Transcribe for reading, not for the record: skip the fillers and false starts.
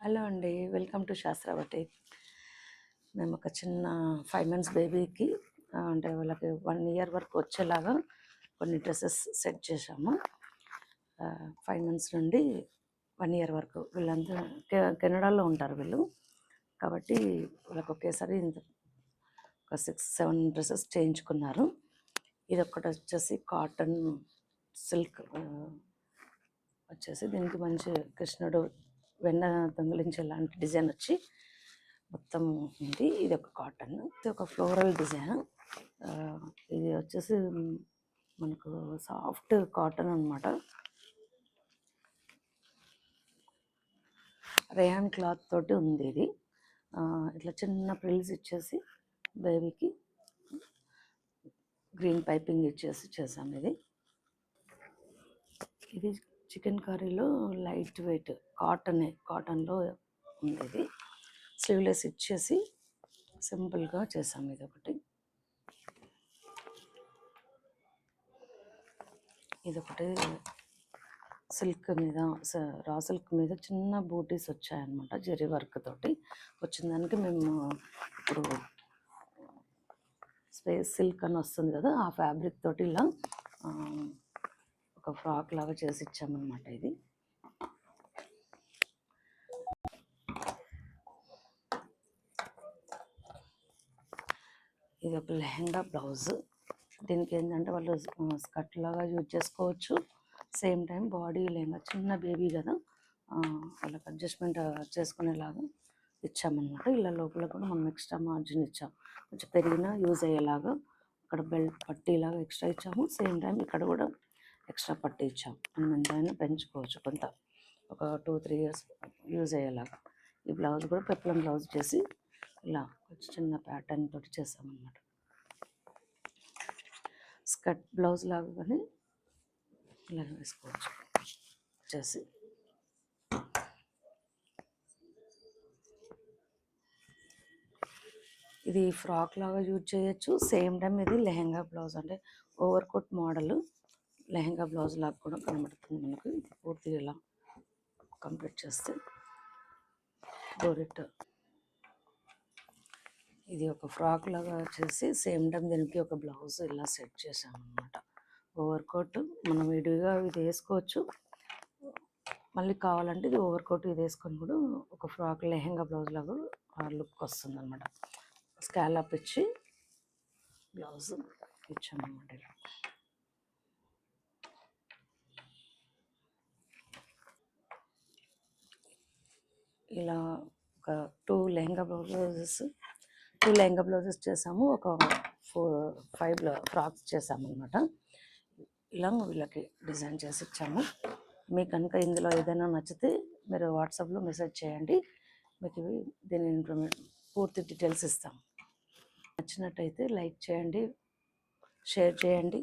Hello అండి, welcome to శాస్త్రావతి. మేము ఒక చిన్న 5 months బేబీకి అంటే వాళ్ళకి 1 year వరకు వచ్చేలాగా కొన్ని డ్రెస్సెస్ సెట్ చేశాము. 5 months నుండి 1 year వరకు వీళ్ళంతా కెనడాలో ఉంటారు వీళ్ళు. కాబట్టి వాళ్ళకి ఒకేసారి ఒక 6-7 డ్రెస్సెస్ చేయించుకున్నారు. ఇది ఒకటి వచ్చేసి కాటన్ సిల్క్ వచ్చేసి దీనికి మంచి కృష్ణుడు వెన్న దొంగిలించే లాంటి డిజైన్ వచ్చి మొత్తం ఉంది. ఇది ఒక కాటన్, ఇది ఒక ఫ్లోరల్ డిజైన్. ఇది వచ్చేసి మనకు సాఫ్ట్ కాటన్ అనమాట. రేయాన్ క్లాత్ తోటి ఉంది ఇది. ఇట్లా చిన్న ప్రిల్స్ ఇచ్చేసి బేబీకి గ్రీన్ పైపింగ్ ఇచ్చేసి చేసాం. ఇది చికెన్ కర్రీలో లైట్ వెయిట్ కాటన్లో ఉంది. ఇది స్లీవ్లెస్ ఇచ్చేసి సింపుల్గా చేసాం. ఇది ఒకటి సిల్క్ మీద రా సిల్క్ మీద చిన్న బూటీస్ వచ్చాయన్నమాట. జెరీ వర్క్ తోటి వచ్చిన దానికి మేము ఇప్పుడు స్పేస్ సిల్క్ అని వస్తుంది కదా, ఆ ఫ్యాబ్రిక్ తోటి ఇలా ఒక ఫ్రాక్ లాగా చేసి ఇచ్చామన్నమాట. ఇది ఒక లెహంగా బ్లౌజ్. దీనికి ఏంటంటే వాళ్ళు స్కర్ట్ లాగా యూజ్ చేసుకోవచ్చు. సేమ్ టైం బాడీ లెహంగా, చిన్న బేబీ కదా, వాళ్ళకి అడ్జస్ట్మెంట్ చేసుకునేలాగా ఇచ్చామన్నమాట. ఇలా లోపల కూడా మనం ఎక్స్ట్రా మార్జిన్ ఇచ్చాము, కొంచెం పెరిగినా యూజ్ అయ్యేలాగా. ఇక్కడ బెల్ట్ పట్టీలాగా ఎక్స్ట్రా ఇచ్చాము. సేమ్ టైం ఇక్కడ కూడా ఎక్స్ట్రా పట్టీ ఇచ్చాము. మనం ఎంతైనా పెంచుకోవచ్చు, కొంత ఒక 2-3 years యూజ్ అయ్యేలాగా. ఈ బ్లౌజ్ కూడా పెప్లం బ్లౌజ్ చేసి ఇలా కొంచెం చిన్న ప్యాటర్న్ తోటి చేసామన్నమాట. స్కర్ట్ బ్లౌజ్ లాగా కానీ ఇలా వేసుకోవచ్చు చేసి. ఇది ఫ్రాక్ లాగా యూజ్ చేయొచ్చు. సేమ్ టైం ఇది లెహంగా బ్లౌజ్, అంటే overcoat model lehenga blouse లాగా కూడా కనబడుతుంది మనకు. ఇది పూర్తిగా ఇలా కంప్లీట్ చేస్తే డోరెట్. ఇది ఒక ఫ్రాక్ లాగా చేసి సేమ్ టైం దీనికి ఒక బ్లౌజ్ ఇలా సెట్ చేసామన్నమాట. ఓవర్ కోట్ మనం విడిగా ఇది వేసుకోవచ్చు, మళ్ళీ కావాలంటే ఇది ఓవర్ కోట్ ఇది వేసుకొని కూడా ఒక ఫ్రాక్ లెహంగా బ్లౌజ్ లాగా లుక్ వస్తుంది అనమాట. స్కాలప్ ఇచ్చి బ్లౌజ్ ఇచ్చామన్నమాట. ఇలా ఒక 2 లెహంగా బ్లౌజెస్ చేసాము. ఒక 4-5 ఫ్రాక్స్ చేసామన్నమాట. ఇలా వీళ్ళకి డిజైన్ చేసి ఇచ్చాము. మీకు కనుక ఇందులో ఏదైనా నచ్చితే మీరు వాట్సాప్లో మెసేజ్ చేయండి, మీకు దీని పూర్తి డీటెయిల్స్ ఇస్తాం. నచ్చినట్టయితే లైక్ చేయండి, షేర్ చేయండి.